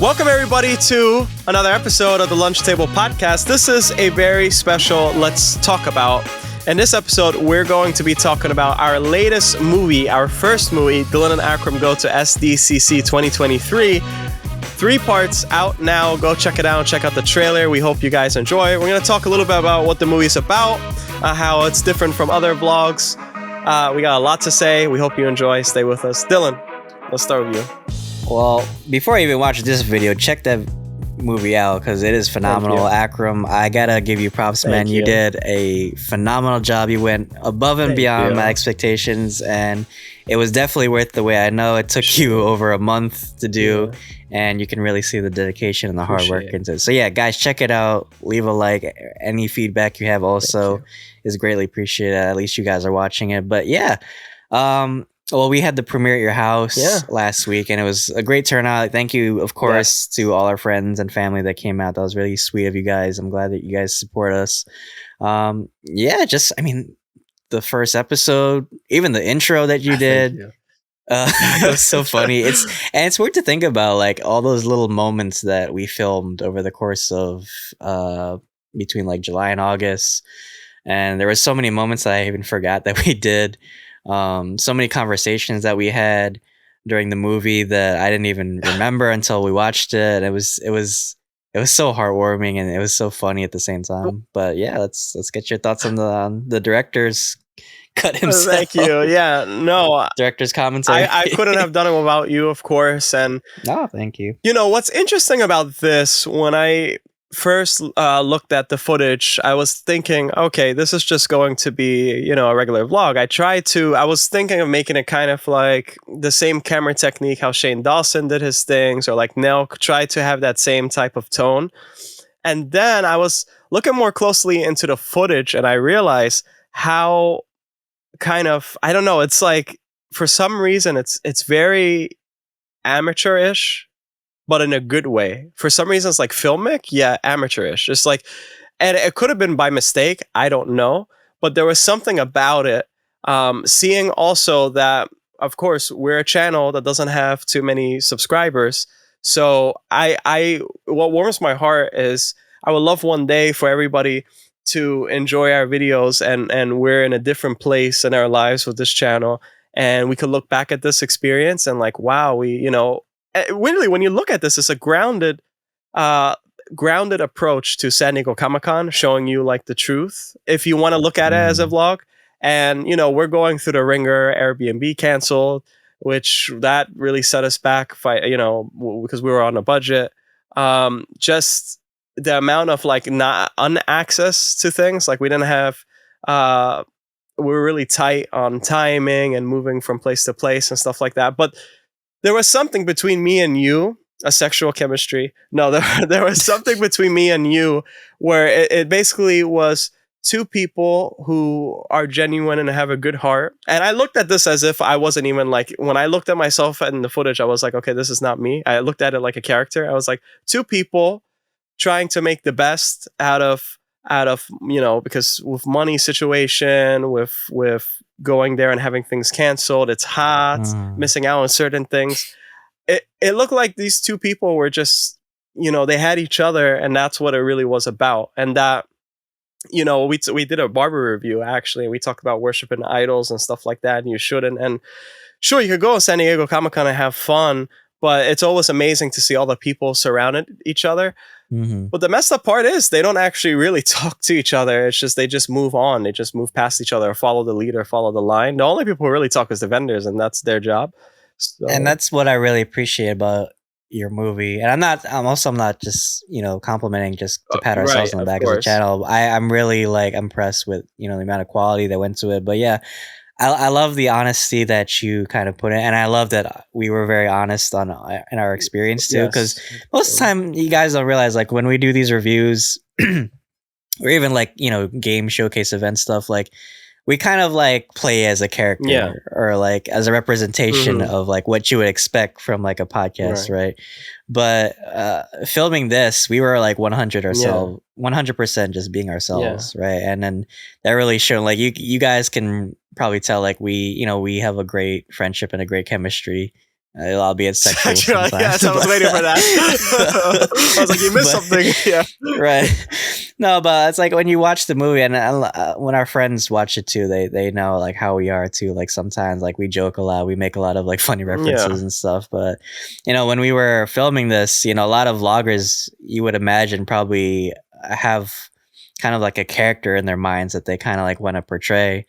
Welcome, everybody, to another episode of the Lunch Table Podcast. This is a very special Let's Talk About. In this episode, we're going to be talking about our latest movie, our first movie, Dylan and Akram Go to SDCC 2023. 3 parts out now. Go check it out. Check out the trailer. We hope you guys enjoy. We're going to talk a little bit about what the movie's about, how it's different from other vlogs. We got a lot to say. We hope you enjoy. Stay with us. Dylan, let's start with you. Well, before I even watch this video, check that movie out because it is phenomenal. Akram, I gotta give you props, man. You did a phenomenal job. You went above and beyond my expectations, and it was definitely worth the wait. I know it took you over a month to do, and you can really see the dedication and the hard work into it. So yeah, guys, check it out. Leave a like. Any feedback you have also is greatly appreciated. At least you guys are watching it. But yeah, well, we had the premiere at your house last week, and it was a great turnout. Thank you, of course, to all our friends and family that came out. That was really sweet of you guys. I'm glad that you guys support us. The first episode, even the intro that you did, it was so funny. It's weird to think about, like, all those little moments that we filmed over the course of between like July and August, and there were so many moments that I even forgot that we did. So many conversations that we had during the movie that I didn't even remember until we watched it. It was so heartwarming, and it was so funny at the same time. But yeah, let's get your thoughts on the director's cut himself. Thank you. Yeah, no, director's commentary. I couldn't have done it without you, of course. And no, thank you. You know what's interesting about this? When I first looked at the footage, I was thinking, okay, this is just going to be, a regular vlog. I was thinking of making it kind of like the same camera technique how Shane Dawson did his things, or like Nelk tried to have that same type of tone. And then I was looking more closely into the footage, and I realized how kind of, I don't know, it's like, for some reason, it's very amateurish, but in a good way. For some reason, it's like filmic, amateurish. Just like, and it could have been by mistake, I don't know, but there was something about it. Seeing also that, of course, we're a channel that doesn't have too many subscribers. So what warms my heart is I would love one day for everybody to enjoy our videos, and we're in a different place in our lives with this channel, and we could look back at this experience and like, wow, really, when you look at this, it's a grounded approach to San Diego Comic-Con, showing you like the truth, if you want to look at it as a vlog. And we're going through the ringer. Airbnb canceled, which that really set us back, because we were on a budget. Just the amount of like not unaccess to things, like we didn't have we were really tight on timing and moving from place to place and stuff like that. But there was something between me and you, a sexual chemistry. No, there was something between me and you where it basically was 2 people who are genuine and have a good heart. And I looked at this as if I wasn't even like, when I looked at myself in the footage, I was like, okay, this is not me. I looked at it like a character. I was like, 2 people trying to make the best out of because with money situation, with going there and having things canceled, it's hot, missing out on certain things. It looked like these 2 people were just, they had each other, and that's what it really was about. And that, we did a barber review, actually, and we talked about worshiping idols and stuff like that, and you shouldn't. And sure, you could go to San Diego Comic-Con and have fun, but it's always amazing to see all the people surrounding each other. Mm-hmm. But the messed up part is they don't actually really talk to each other. It's just they just move on. They just move past each other, follow the leader, follow the line. The only people who really talk is the vendors, and that's their job. So. And that's what I really appreciate about your movie. And I'm not just complimenting just to pat ourselves on the back of the channel. I'm really like impressed with the amount of quality that went to it. But yeah, I love the honesty that you kind of put in, and I love that we were very honest in our experience too. Because most of the time, you guys don't realize, like, when we do these reviews, or even like game showcase event stuff, like we kind of like play as a character or like as a representation of like what you would expect from like a podcast, right? But filming this, we were like 100% just being ourselves, right? And then that really showed, like, you guys can probably tell, like, we have a great friendship and a great chemistry albeit sexual sometimes. Yes, I was waiting for that. I was like, you missed something. Yeah. Right. No, but it's like when you watch the movie, and when our friends watch it too, they know like how we are too. Like sometimes like we joke a lot, we make a lot of like funny references and stuff. But when we were filming this, a lot of vloggers, you would imagine, probably have kind of like a character in their minds that they kind of like want to portray.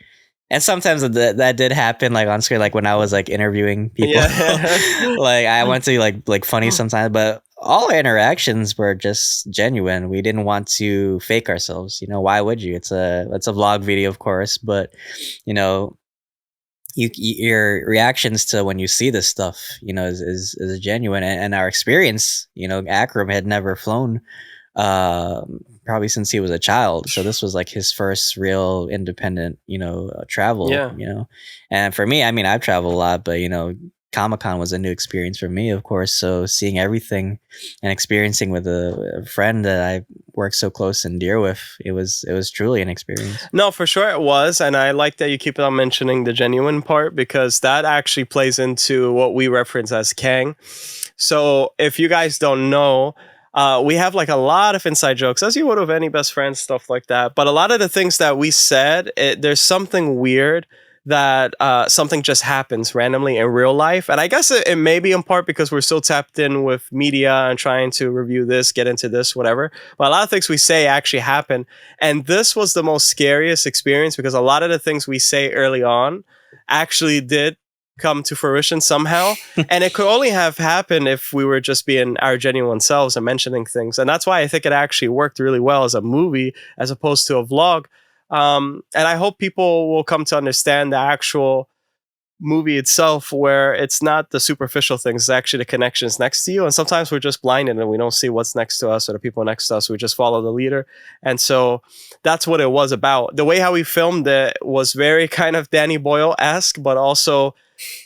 And sometimes that did happen, like on screen, like when I was like interviewing people. Like I went to like funny sometimes, but all our interactions were just genuine. We didn't want to fake ourselves. Why would you? It's a vlog video, of course, but your reactions to when you see this stuff, is genuine. And our experience, Akram had never flown probably since he was a child, so this was like his first real independent travel. And for me, I mean, I've traveled a lot, but Comic-Con was a new experience for me, of course. So seeing everything and experiencing with a friend that I worked so close and dear with, it was truly an experience. No, for sure it was. And I like that you keep on mentioning the genuine part, because that actually plays into what we reference as Kang. So if you guys don't know, we have like a lot of inside jokes, as you would with any best friends, stuff like that. But a lot of the things that we said, there's something weird that something just happens randomly in real life. And I guess it may be in part because we're so tapped in with media and trying to review this, get into this, whatever. But a lot of things we say actually happen. And this was the most scariest experience, because a lot of the things we say early on actually did come to fruition somehow. And it could only have happened if we were just being our genuine selves and mentioning things. And that's why I think it actually worked really well as a movie as opposed to a vlog. And I hope people will come to understand the actual movie itself, where it's not the superficial things, it's actually the connections next to you. And sometimes we're just blinded and we don't see what's next to us or the people next to us. We just follow the leader. And so that's what it was about. The way how we filmed it was very kind of Danny Boyle-esque, but also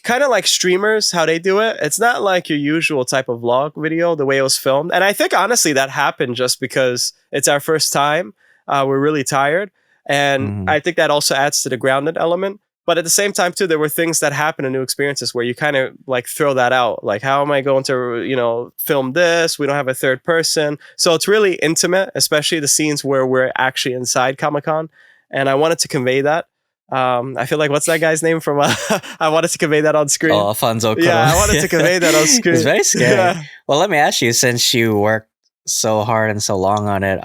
kind of like streamers, how they do it. It's not like your usual type of vlog video, the way it was filmed. And I think honestly that happened just because it's our first time. We're really tired. And I think that also adds to the grounded element. But at the same time, too, there were things that happen in new experiences where you kind of like throw that out. Like, how am I going to, film this? We don't have a third person. So it's really intimate, especially the scenes where we're actually inside Comic-Con. And I wanted to convey that. I feel like, what's that guy's name from? I wanted to convey that on screen. Oh, Alfonso Cuarón. Yeah, I wanted to convey that on screen. It's very scary. Yeah. Well, let me ask you, since you worked so hard and so long on it,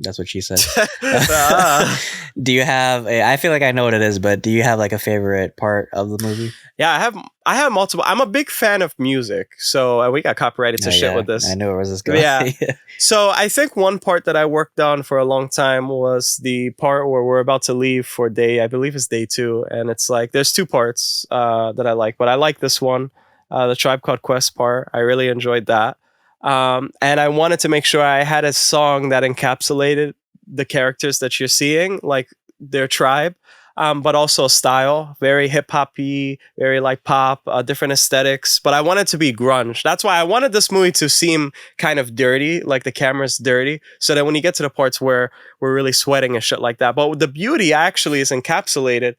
that's what she said. Do you have I feel like I know what it is, but do you have like a favorite part of the movie? Yeah, I have multiple. I'm a big fan of music, so we got copyrighted to shit with this. I knew where this going. Yeah. So I think one part that I worked on for a long time was the part where we're about to leave for I believe it's day 2, and it's like there's 2 parts that I like, but I like this one, the Tribe Called Quest part. I really enjoyed that. And I wanted to make sure I had a song that encapsulated the characters that you're seeing, like their tribe, but also style, very hip-hoppy, very like pop, different aesthetics. But I wanted to be grunge. That's why I wanted this movie to seem kind of dirty, like the camera's dirty, so that when you get to the parts where we're really sweating and shit like that. But the beauty actually is encapsulated.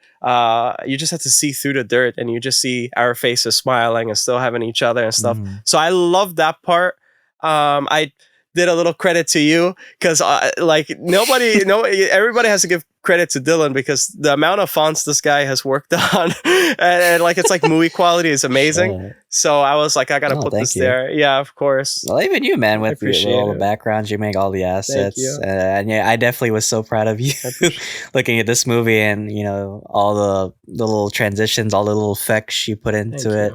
You just have to see through the dirt, and you just see our faces smiling and still having each other and stuff. So I love that part. I did a little credit to you because everybody has to give credit to Dylan, because the amount of fonts this guy has worked on and like it's like movie quality is amazing. So I was like, I gotta put this there. Yeah, of course. Well, even you, man, with all the backgrounds you make, all the assets, and yeah, I definitely was so proud of you looking at this movie, and all the little transitions, all the little effects you put into it.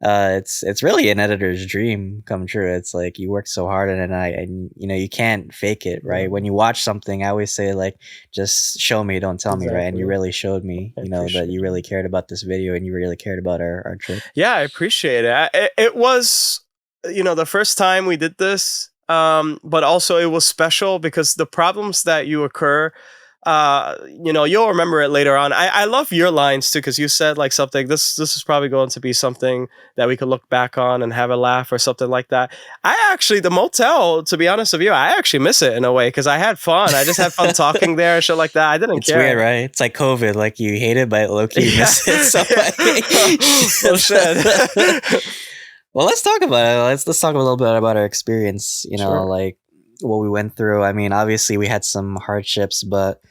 It's really an editor's dream come true. It's like you work so hard on it, and you can't fake it, right? When you watch something, I always say like, just show me, don't tell me, right? And you really showed me, that you really cared about this video and you really cared about our trip. Yeah, I appreciate it. It was, the first time we did this, but also it was special because the problems that you occur you'll remember it later on. I love your lines too, because you said like something, this is probably going to be something that we could look back on and have a laugh or something like that. I actually, the motel, to be honest with you, I actually miss it in a way, because I had fun. I just had fun talking there and shit like that. I didn't care. It's weird, right? It's like COVID, like you hate it, but low-key you miss it. So well, shit. Well, let's talk about it. Let's talk a little bit about our experience, Sure. like what we went through. I mean, obviously we had some hardships, but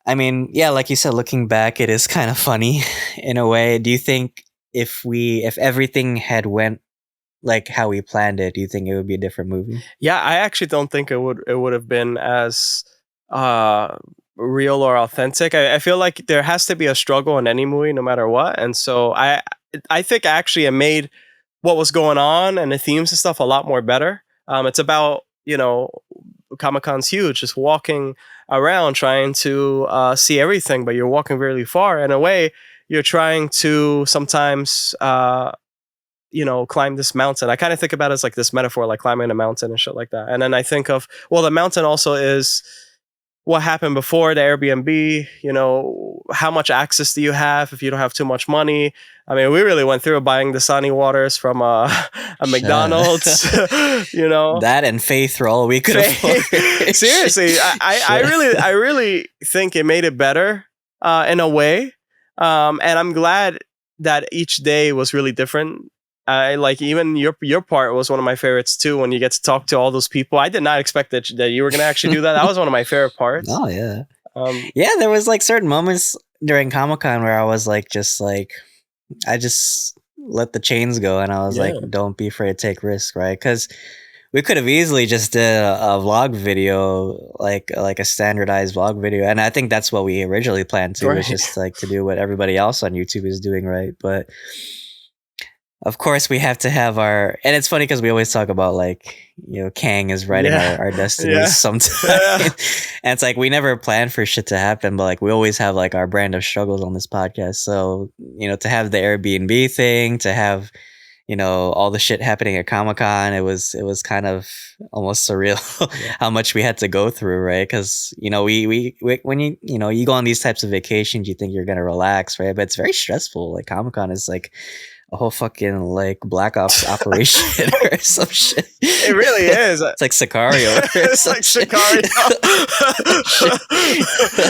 I mean, yeah, like you said, looking back, it is kind of funny in a way. Do you think if everything had went like how we planned it, do you think it would be a different movie? Yeah, I actually don't think it would have been as real or authentic. I feel like there has to be a struggle in any movie, no matter what. And so I think actually it made what was going on and the themes and stuff a lot more better. It's about, Comic-Con's huge, just walking around trying to see everything, but you're walking really far. In a way, you're trying to sometimes climb this mountain. I kind of think about it as like this metaphor, like climbing a mountain and shit like that. And then I think of, well, the mountain also is what happened before the Airbnb. How much access do you have if you don't have too much money? I mean, we really went through buying the Sunny Waters from a McDonald's. That and Faith were all we could afford. Seriously, I really think it made it better in a way, and I'm glad that each day was really different. Like even your part was one of my favorites too, when you get to talk to all those people. I did not expect that you were going to actually do that. That was one of my favorite parts. Oh yeah. Yeah, there was like certain moments during Comic-Con where I was like, I just let the chains go, and I was like, don't be afraid to take risks, right? Because we could have easily just did a vlog video, like a standardized vlog video, and I think that's what we originally planned to, was just like to do what everybody else on YouTube is doing, right? But of course, we have to have our, and it's funny because we always talk about like, Kang is writing our destinies sometimes. And it's like, we never plan for shit to happen, but like, we always have like our brand of struggles on this podcast. So, to have the Airbnb thing, to have, all the shit happening at Comic-Con, it was kind of almost surreal how much we had to go through, right? Because, we when you go on these types of vacations, you think you're going to relax, right? But it's very stressful. Like Comic-Con is like a whole fucking like Black Ops operation or some shit. It really is. It's like Sicario. It's like Sicario.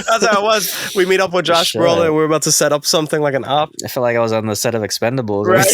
That's how it was. We meet up with Josh Brolin and we're about to set up something like an op. I feel like I was on the set of Expendables. Right.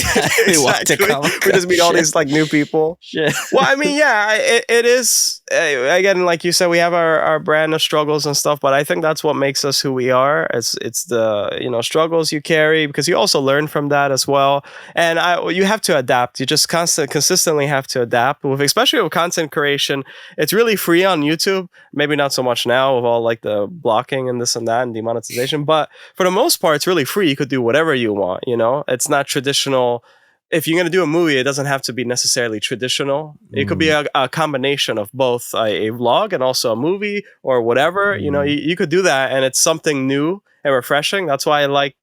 Exactly. We just meet all these like new people. Shit. Well, I mean, yeah, it is. Again, like you said, we have our brand of struggles and stuff, but I think that's what makes us who we are. It's the struggles you carry, because you also learn from that as well. And you have to adapt. You just consistently have to adapt, especially with content creation. It's really free on YouTube. Maybe not so much now with all like the blocking and this and that and demonetization, but for the most part, it's really free. You could do whatever you want. It's not traditional. If you're going to do a movie, it doesn't have to be necessarily traditional. It could be a combination of both a vlog and also a movie or whatever. You could do that, and it's something new and refreshing. That's why I like.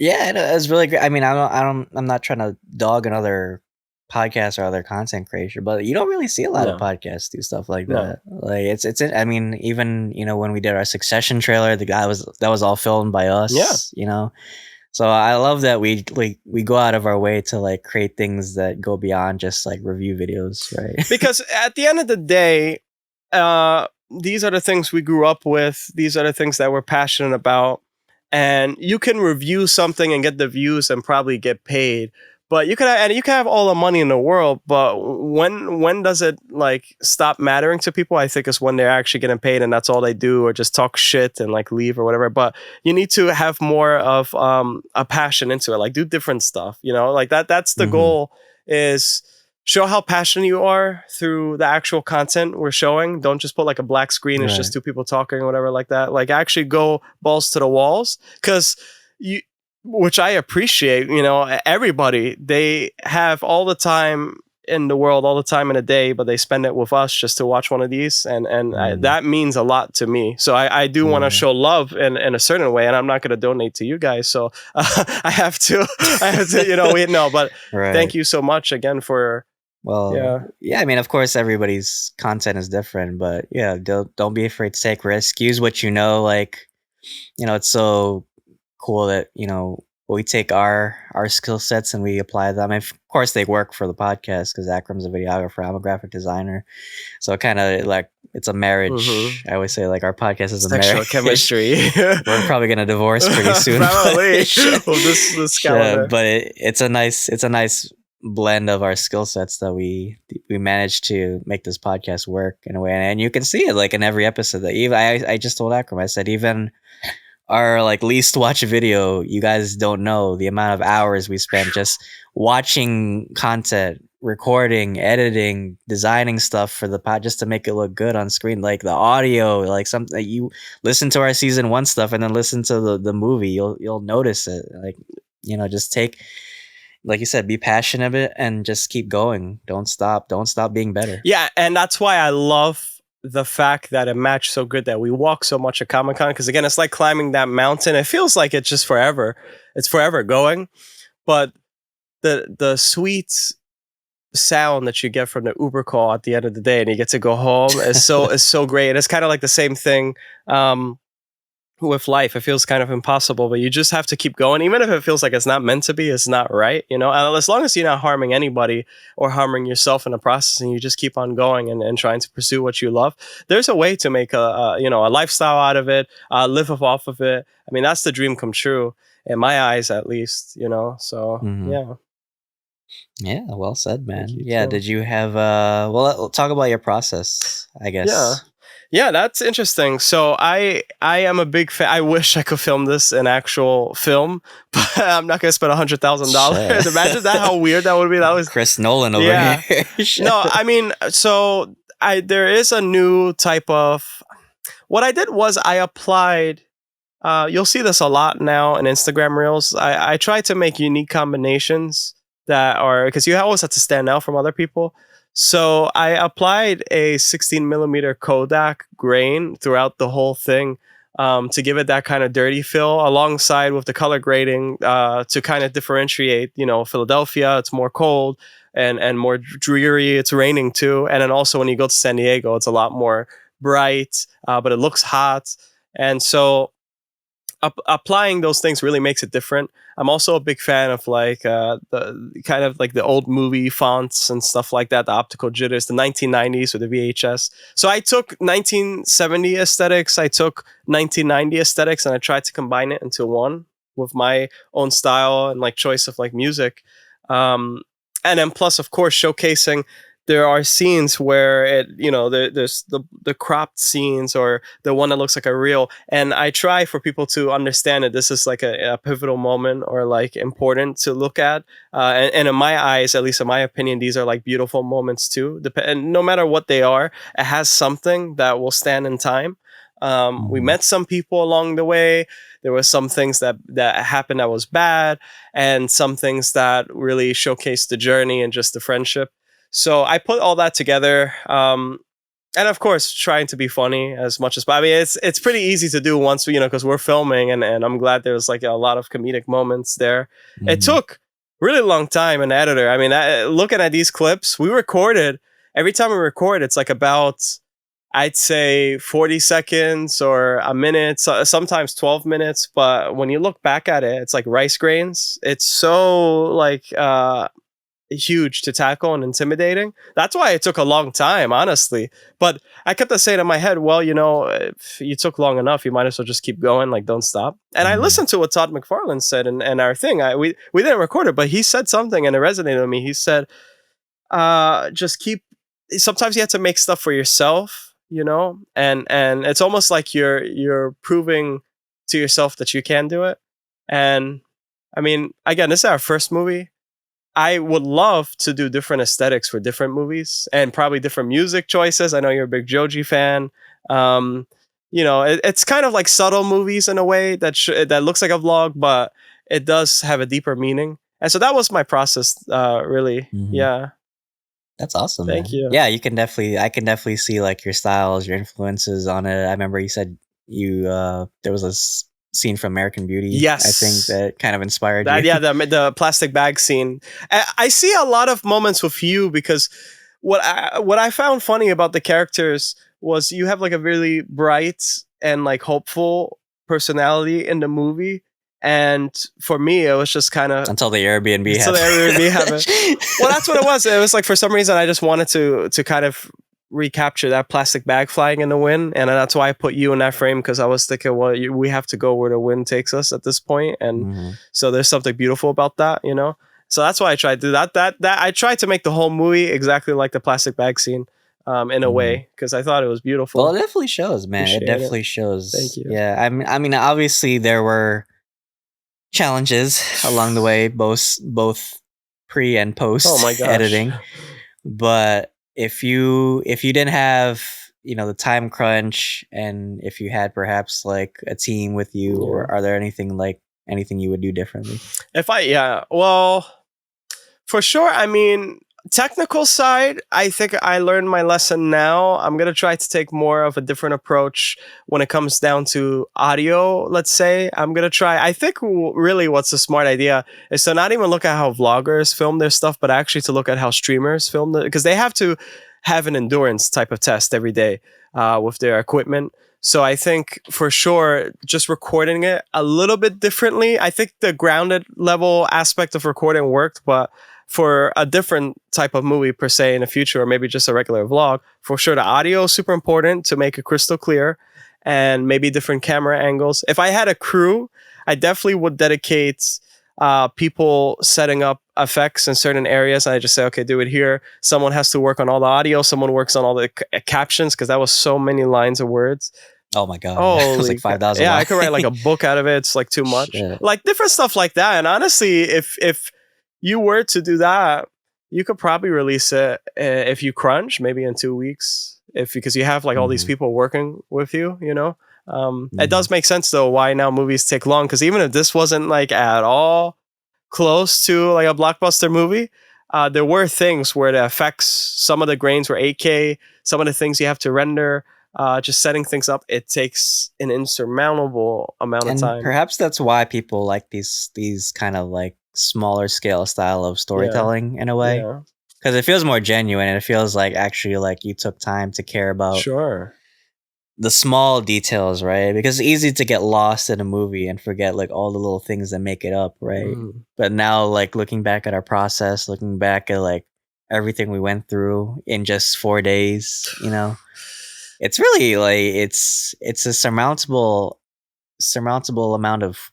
Yeah, it was really great. I mean, I'm not trying to dog another podcast or other content creator, but you don't really see a lot of podcasts do stuff like that. Like it's. I mean, even when we did our Succession trailer, that was all filmed by us. Yeah. So I love that we go out of our way to like create things that go beyond just like review videos, right? Because at the end of the day, these are the things we grew up with. These are the things that we're passionate about. And you can review something and get the views and probably get paid, but you can have all the money in the world. But when does it like stop mattering to people? I think is when they're actually getting paid and that's all they do, or just talk shit and like leave or whatever. But you need to have more of a passion into it, like do different stuff. Like that's the goal, is show how passionate you are through the actual content we're showing. Don't just put like a black screen. It's just two people talking or whatever like that. Like actually go balls to the walls, because which I appreciate, everybody, they have all the time in the world, all the time in a day, but they spend it with us just to watch one of these. And that means a lot to me. So I do want to show love in a certain way, and I'm not going to donate to you guys. So I have to, but thank you so much again for Well, yeah. I mean, of course, everybody's content is different, but yeah, don't be afraid to take risks. Use what you know. Like, it's so cool that we take our skill sets and we apply them. And of course, they work for the podcast because Akram's a videographer, I'm a graphic designer, so kind of like it's a marriage. I always say like our podcast is a Sexual marriage. chemistry. We're probably gonna divorce pretty soon. Probably. Well, this calendar. But it's a nice blend of our skill sets that we managed to make this podcast work in a way, and you can see it like in every episode. That even I just told Akram, I said even our like least watched video, you guys don't know the amount of hours we spent just watching content, recording, editing, designing stuff for the pod just to make it look good on screen. Like the audio, like something you listen to our season 1 stuff and then listen to the movie, you'll notice it. Like, just take, like you said, be passionate about it and just keep going. Don't stop being better. Yeah, and that's why I love the fact that it matched so good that we walk so much at Comic-Con, because again, it's like climbing that mountain. It feels like it's just forever. It's forever going, but the sweet sound that you get from the Uber call at the end of the day and you get to go home is so great. And it's kind of like the same thing with life. It feels kind of impossible, but you just have to keep going, even if it feels like it's not meant to be. It's not right, and as long as you're not harming anybody or harming yourself in the process, and you just keep on going and trying to pursue what you love, there's a way to make a lifestyle out of it, live off of it. I mean, that's the dream come true in my eyes, at least. So yeah, well said, man. Yeah, did you have well, talk about your process, I guess. Yeah, that's interesting. So I am a big fan. I wish I could film this in actual film, but I'm not going to spend $100,000. Imagine that, how weird that would be. That was Chris Nolan over here. No, I mean, so there is a new type of. What I did was I applied. You'll see this a lot now in Instagram Reels. I tried to make unique combinations that are, because you always have to stand out from other people. So I applied a 16 millimeter Kodak grain throughout the whole thing to give it that kind of dirty feel, alongside with the color grading to kind of differentiate. Philadelphia, it's more cold and more dreary. It's raining too, and then also when you go to San Diego, it's a lot more bright, but it looks hot. And so applying those things really makes it different. I'm also a big fan of like the kind of like the old movie fonts and stuff like that, the optical jitters, the 1990s with the VHS. So I took 1970 aesthetics, I took 1990 aesthetics, and I tried to combine it into one with my own style and like choice of like music. And then plus, of course, showcasing. There are scenes where there's the cropped scenes or the one that looks like a reel, and I try for people to understand that this is like a pivotal moment or like important to look at. And in my eyes, at least in my opinion, these are like beautiful moments too. And no matter what they are, it has something that will stand in time. We met some people along the way. There were some things that happened that was bad, and some things that really showcased the journey and just the friendship. So I put all that together, and of course, trying to be funny as much as possible. I mean, it's pretty easy to do once because we're filming, and I'm glad there's like a lot of comedic moments there. It took really long time an editor. I mean, looking at these clips, we recorded every time we record, it's like about, I'd say 40 seconds or a minute, sometimes 12 minutes. But when you look back at it, it's like rice grains. It's so like huge to tackle and intimidating. That's why it took a long time, honestly. But I kept on saying in my head, well, if you took long enough, you might as well just keep going, like don't stop. And I listened to what Todd McFarlane said and our thing. We didn't record it, but he said something and it resonated with me. He said, just keep. Sometimes you have to make stuff for yourself, and it's almost like you're proving to yourself that you can do it. And I mean, again, this is our first movie. I would love to do different aesthetics for different movies and probably different music choices. I know you're a big Joji fan. It's kind of like subtle movies in a way that looks like a vlog, but it does have a deeper meaning. And so that was my process, really. Yeah. That's awesome. Thank you. Yeah, I can definitely see like your styles, your influences on it. I remember you said there was a scene from American Beauty. Yes, I think that kind of inspired you. Yeah, the plastic bag scene. I see a lot of moments with you because what I found funny about the characters was you have like a really bright and like hopeful personality in the movie. And for me, it was just kind of until the Airbnb happened. Well, that's what it was. It was like for some reason I just wanted to kind of recapture that plastic bag flying in the wind, and that's why I put you in that frame, because I was thinking, well, we have to go where the wind takes us at this point, and so there's something beautiful about that, you know. So that's why I tried to do that. That I tried to make the whole movie exactly like the plastic bag scene. In a way, because I thought it was beautiful. Well, it definitely shows, man. Appreciate it definitely shows. Thank you. Yeah, I mean, obviously there were challenges along the way, both pre and post editing. But if you didn't have, you know, the time crunch, and if you had perhaps like a team with you, or are there anything you would do differently? Well, for sure. I mean, technical side, I think I learned my lesson now. I'm going to try to take more of a different approach when it comes down to audio, let's say. I'm going to try, I think really what's a smart idea is to not even look at how vloggers film their stuff, but actually to look at how streamers film it, because they have to have an endurance type of test every day with their equipment. So I think for sure, just recording it a little bit differently. I think the grounded level aspect of recording worked, but for a different type of movie per se in the future, or maybe just a regular vlog, for sure the audio is super important to make it crystal clear, and maybe different camera angles. If I had a crew, I definitely would dedicate people setting up effects in certain areas. And I just say, okay, do it here. Someone has to work on all the audio. Someone works on all the captions, because that was so many lines of words. Oh my god! It was like 5,000. Yeah, I could write like a book out of it. It's like too much. Shit. Like different stuff like that. And honestly, if you were to do that, you could probably release it if you crunch, maybe in 2 weeks, because you have like all these people working with you, you know. It does make sense though why now movies take long, because even if this wasn't like at all close to like a blockbuster movie, there were things where the effects, some of the grains were 8K, some of the things you have to render, just setting things up, it takes an insurmountable amount of time. Perhaps that's why people like these kind of like smaller scale style of storytelling in a way, because it feels more genuine, and it feels like actually like you took time to care about the small details, right? Because it's easy to get lost in a movie and forget like all the little things that make it up, right? But now, like looking back at our process, looking back at like everything we went through in just 4 days, you know, it's really like it's a surmountable amount of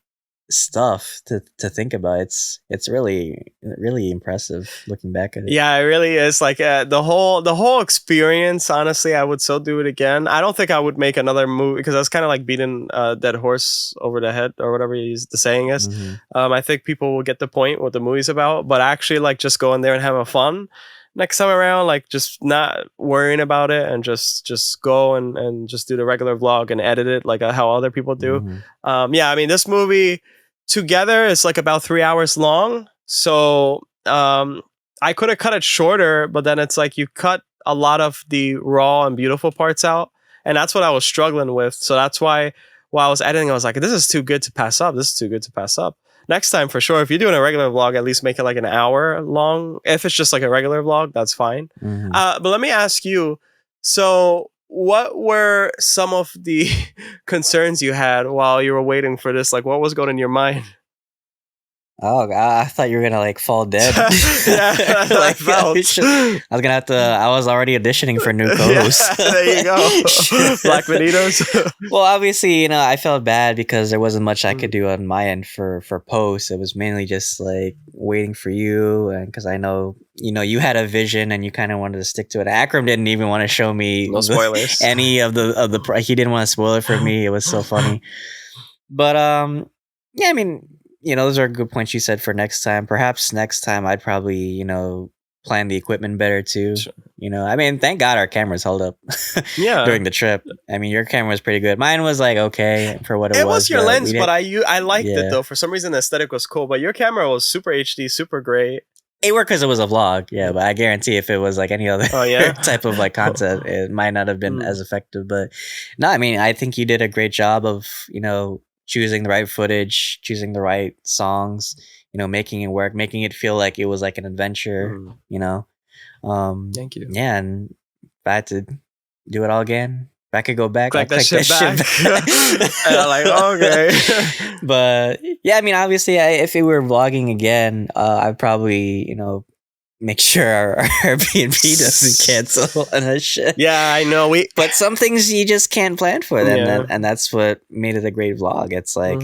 stuff to think about. It's really impressive looking back at it. Yeah, it really is. Like the whole experience, honestly, I would still do it again. I don't think I would make another movie, because that's kind of like beating a dead horse over the head, or whatever the saying is. I think people will get the point what the movie's about, but actually like just go in there and have a fun next time around, like just not worrying about it, and just go and just do the regular vlog and edit it like how other people do. Yeah, I mean, this movie together is like about 3 hours long. So I could have cut it shorter, but then it's like you cut a lot of the raw and beautiful parts out. And that's what I was struggling with. So that's why while I was editing, I was like, this is too good to pass up. This is too good to pass up. Next time, for sure, if you're doing a regular vlog, at least make it like an hour long. If it's just like a regular vlog, that's fine. But let me ask you, so what were some of the concerns you had while you were waiting for this? Like, what was going in your mind? Oh, I thought you were gonna like fall dead. Yeah, like, I was gonna have to. I was already auditioning for new co-hosts. Yeah, there you go. Black Vanitos. Well, obviously, you know, I felt bad because there wasn't much I could do on my end for post. It was mainly just like waiting for you, and because I know, you know, you had a vision and you kind of wanted to stick to it. Akram didn't even want to show me no spoilers. Any of the. He didn't want to spoil it for me. It was so funny. But yeah, I mean, you know, those are good points you said for next time. Perhaps next time I'd probably, you know, plan the equipment better too. Sure. You know, I mean, thank God our cameras held up during the trip. I mean, your camera was pretty good. Mine was like okay for what it was. It was your lens, but I liked it though. For some reason, the aesthetic was cool. But your camera was super HD, super great. It worked because it was a vlog, yeah. But I guarantee if it was like any other type of like content, it might not have been as effective. But no, I mean, I think you did a great job of, you know, choosing the right footage, choosing the right songs, making it work, making it feel like it was like an adventure, Thank you. Yeah, and if I had to do it all again, if I could go back, I'd click that shit back. And I'm like, okay. But yeah, I mean, obviously, if we were vlogging again, I'd probably, make sure our Airbnb doesn't cancel and that shit. Yeah, I know. But some things you just can't plan for them, and that's what made it a great vlog. It's like,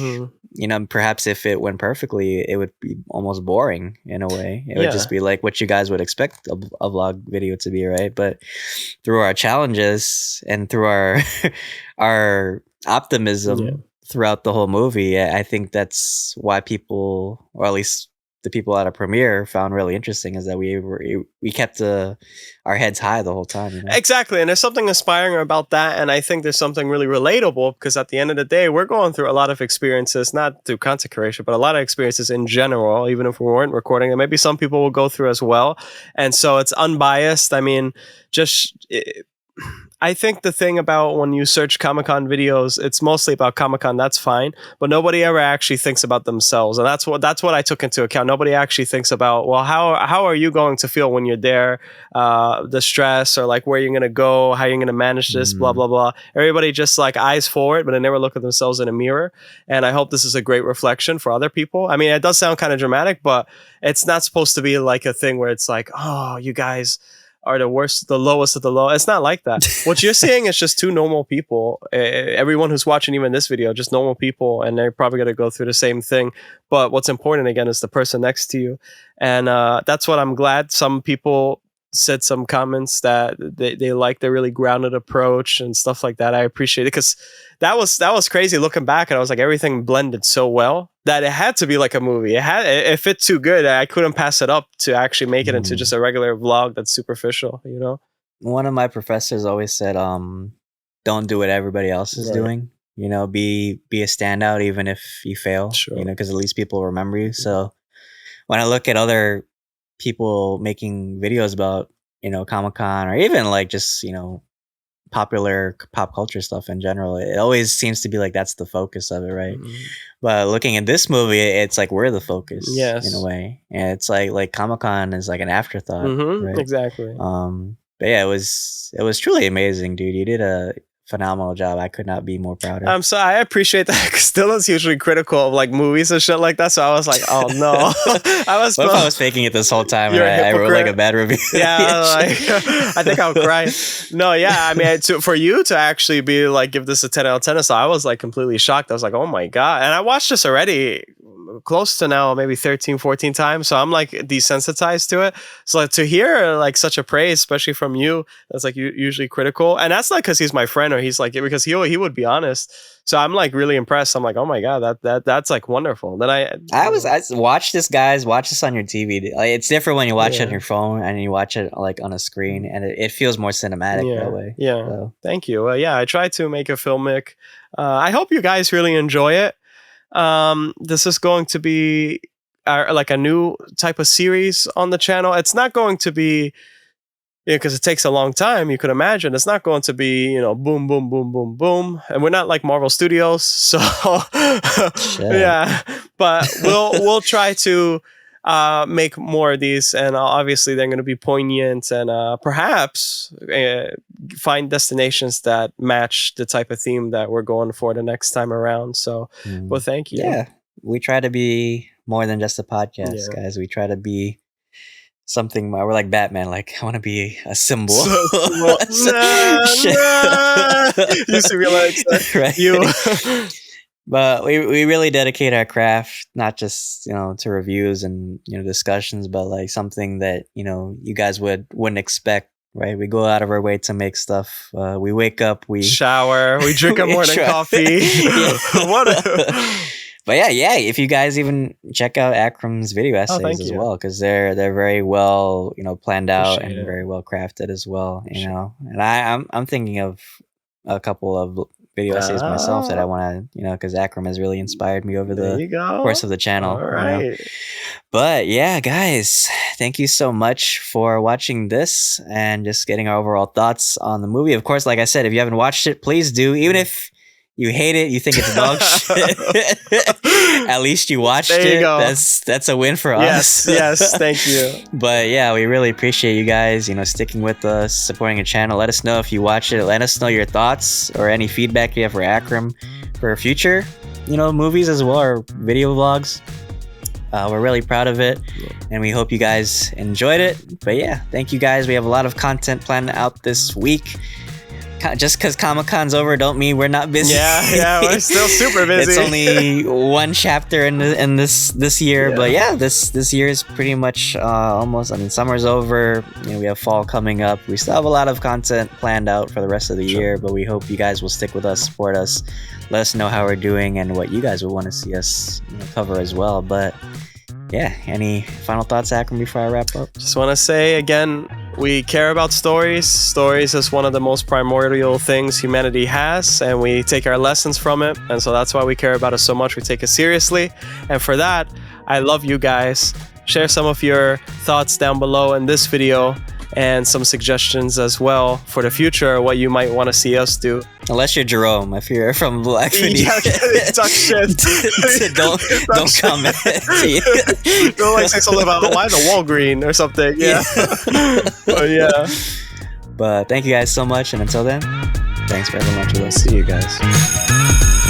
perhaps if it went perfectly, it would be almost boring in a way. It would just be like what you guys would expect a vlog video to be, right? But through our challenges and through our optimism throughout the whole movie, I think that's why people, or at least the people at a premiere, found really interesting, is that we kept our heads high the whole time. Exactly, and there's something inspiring about that, and I think there's something really relatable, because at the end of the day, we're going through a lot of experiences, not through content creation, but a lot of experiences in general, even if we weren't recording, and maybe some people will go through as well. And so it's unbiased. I mean, I think the thing about when you search Comic-Con videos, it's mostly about Comic-Con. That's fine, but nobody ever actually thinks about themselves, and that's what I took into account. Nobody actually thinks about, well, how are you going to feel when you're there, the stress, or like where you're gonna go, how you're gonna manage this, blah blah blah. Everybody just like eyes forward, but they never look at themselves in a mirror. And I hope this is a great reflection for other people. I mean, it does sound kind of dramatic, but it's not supposed to be like a thing where it's like, oh, you guys are the worst, the lowest of the low. It's not like that. What you're seeing is just two normal people. Everyone who's watching even this video, just normal people, and they're probably going to go through the same thing. But what's important, again, is the person next to you. And that's what I'm glad some people said some comments that they like the really grounded approach and stuff like that. I appreciate it, because that was crazy looking back, and I was like, everything blended so well that it had to be like a movie. It fit too good. I couldn't pass it up to actually make it into just a regular vlog that's superficial, One of my professors always said, don't do what everybody else is doing. Be a standout even if you fail. Sure. Because at least people remember you. So when I look at other people making videos about, Comic-Con, or even like just, popular pop culture stuff in general, it always seems to be like that's the focus of it, right? But looking at this movie, it's like we're the focus, in a way, and it's like Comic-Con is like an afterthought, right? Exactly. But yeah, it was truly amazing, dude. You did a phenomenal job. I could not be more prouder. So I appreciate that, because Dylan's usually critical of like movies and shit like that. So I was like, oh no. What if I was faking it this whole time and I wrote like a bad review? Yeah, I think I'll cry. No, yeah, I mean, for you to actually be like, give this a 10 out of 10, so I was like completely shocked. I was like, oh my God. And I watched this already close to now maybe 13, 14 times, so I'm like desensitized to it. So like, to hear like such a praise, especially from you, that's like usually critical, and that's not because he's my friend, or he's like, because he would be honest. So I'm like really impressed. I'm like, oh my God, that's like wonderful. Then I watch this, guys. Watch this on your TV. Like, it's different when you watch it on your phone and you watch it like on a screen, and it feels more cinematic that way. Yeah. So. Thank you. I try to make a filmic. I hope you guys really enjoy it. This is going to be like a new type of series on the channel. It's not going to be, because it takes a long time. You could imagine it's not going to be, boom, boom, boom, boom, boom. And we're not like Marvel Studios, so yeah. But we'll try to make more of these, and obviously they're going to be poignant, and perhaps find destinations that match the type of theme that we're going for the next time around. So, well, thank you. Yeah, we try to be more than just a podcast, guys. We try to be something more. We're like Batman. Like, I want to be a symbol. You used to realize that, right? But we really dedicate our craft, not just to reviews and discussions, but like something that you guys wouldn't expect. Right, we go out of our way to make stuff. We wake up, we shower, we drink our morning coffee. But yeah. If you guys even check out Akram's video essays as well, because they're very well planned out and very well crafted as well. And I'm thinking of a couple of video essays myself that I want to because Akram has really inspired me over the course of the channel. All right. But yeah, guys, thank you so much for watching this and just getting our overall thoughts on the movie. Of course, like I said, if you haven't watched it, please do. Even if You hate it. You think it's dog shit. At least you watched There you it. go. That's a win for us. Yes, thank you. But yeah, we really appreciate you guys, sticking with us, supporting the channel. Let us know if you watch it. Let us know your thoughts or any feedback you have for Akram for future, movies as well, or video vlogs. We're really proud of it, and we hope you guys enjoyed it. But yeah, thank you guys. We have a lot of content planned out this week. Just because Comic-Con's over don't mean we're not busy. Yeah, we're still super busy. It's only one chapter in this year, but yeah, this year is pretty much almost. I mean, summer's over. We have fall coming up. We still have a lot of content planned out for the rest of the year, but we hope you guys will stick with us, support us, let us know how we're doing and what you guys would want to see us cover as well. But yeah, any final thoughts, Akram, before I wrap up? Just want to say again, we care about stories. Stories is one of the most primordial things humanity has, and we take our lessons from it. And so that's why we care about it so much. We take it seriously. And for that, I love you guys. Share some of your thoughts down below in this video and some suggestions as well for the future, what you might want to see us do. Unless you're Jerome, if you're from Black Video. Talk shit. don't comment. Don't say something about why the wall green or something. Yeah. But thank you guys so much, and until then, thanks for having lunch with us. See you guys.